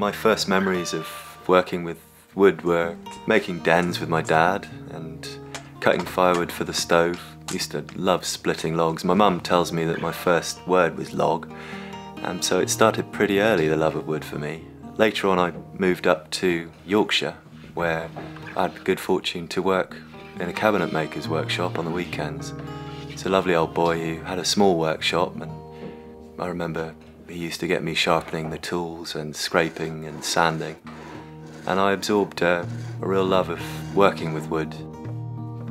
My first memories of working with wood were making dens with my dad and cutting firewood for the stove. Used to love splitting logs. My mum tells me that my first word was log, and so it started pretty early, the love of wood for me. Later on I moved up to Yorkshire, where I had the good fortune to work in a cabinet maker's workshop on the weekends. It's a lovely old boy who had a small workshop, and I remember he used to get me sharpening the tools and scraping and sanding, and I absorbed a real love of working with wood.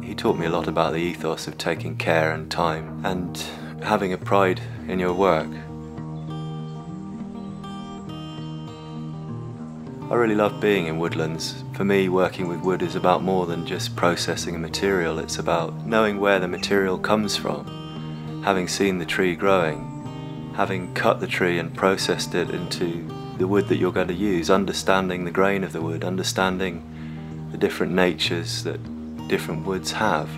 He taught me a lot about the ethos of taking care and time and having a pride in your work. I really love being in woodlands. For me, working with wood is about more than just processing a material. It's about knowing where the material comes from, having seen the tree growing, having cut the tree and processed it into the wood that you're going to use, understanding the grain of the wood, understanding the different natures that different woods have.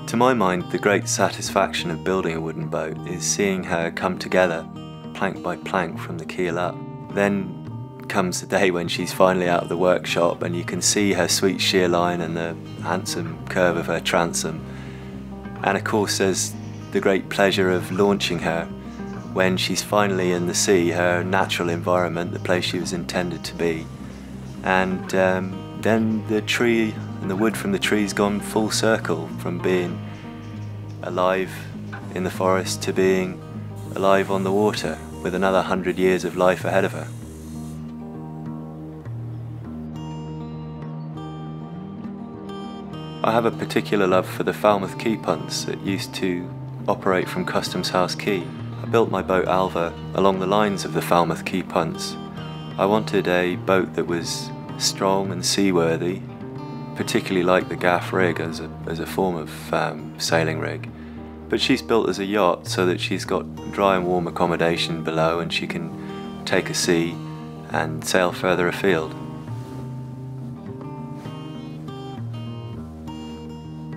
To my mind, the great satisfaction of building a wooden boat is seeing her come together, plank by plank from the keel up. Then comes the day when she's finally out of the workshop and you can see her sweet shear line and the handsome curve of her transom. And of course there's the great pleasure of launching her when she's finally in the sea, her natural environment, the place she was intended to be. And then the tree and the wood from the tree's gone full circle, from being alive in the forest to being alive on the water with another 100 years of life ahead of her. I have a particular love for the Falmouth Quay punts that used to operate from Customs House Quay. I built my boat Alva along the lines of the Falmouth Quay punts. I wanted a boat that was strong and seaworthy, particularly like the gaff rig as a form of sailing rig. But she's built as a yacht so that she's got dry and warm accommodation below and she can take a sea and sail further afield.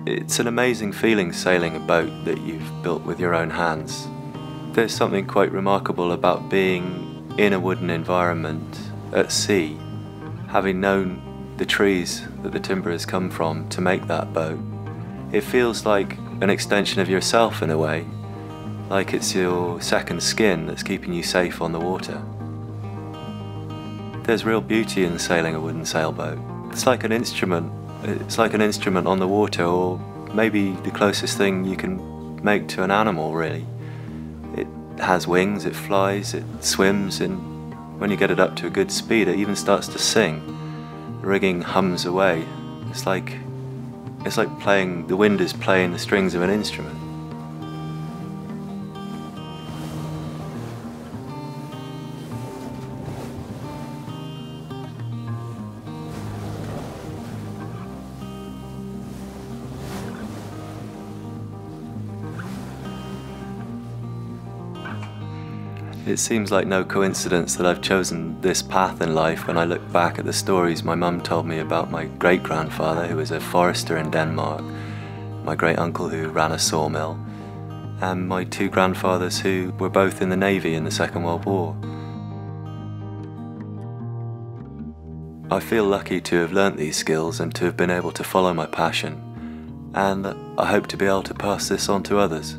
It's an amazing feeling sailing a boat that you've built with your own hands. There's something quite remarkable about being in a wooden environment at sea, having known the trees that the timber has come from to make that boat. It feels like an extension of yourself in a way, like it's your second skin that's keeping you safe on the water. There's real beauty in sailing a wooden sailboat. It's like an instrument on the water, or maybe the closest thing you can make to an animal, really. It has wings, it flies, it swims, and when you get it up to a good speed it even starts to sing. The rigging hums away. It's like playing, the wind is playing the strings of an instrument. It seems like no coincidence that I've chosen this path in life when I look back at the stories my mum told me about my great-grandfather, who was a forester in Denmark, my great-uncle who ran a sawmill, and my two grandfathers who were both in the Navy in the Second World War. I feel lucky to have learnt these skills and to have been able to follow my passion, and I hope to be able to pass this on to others.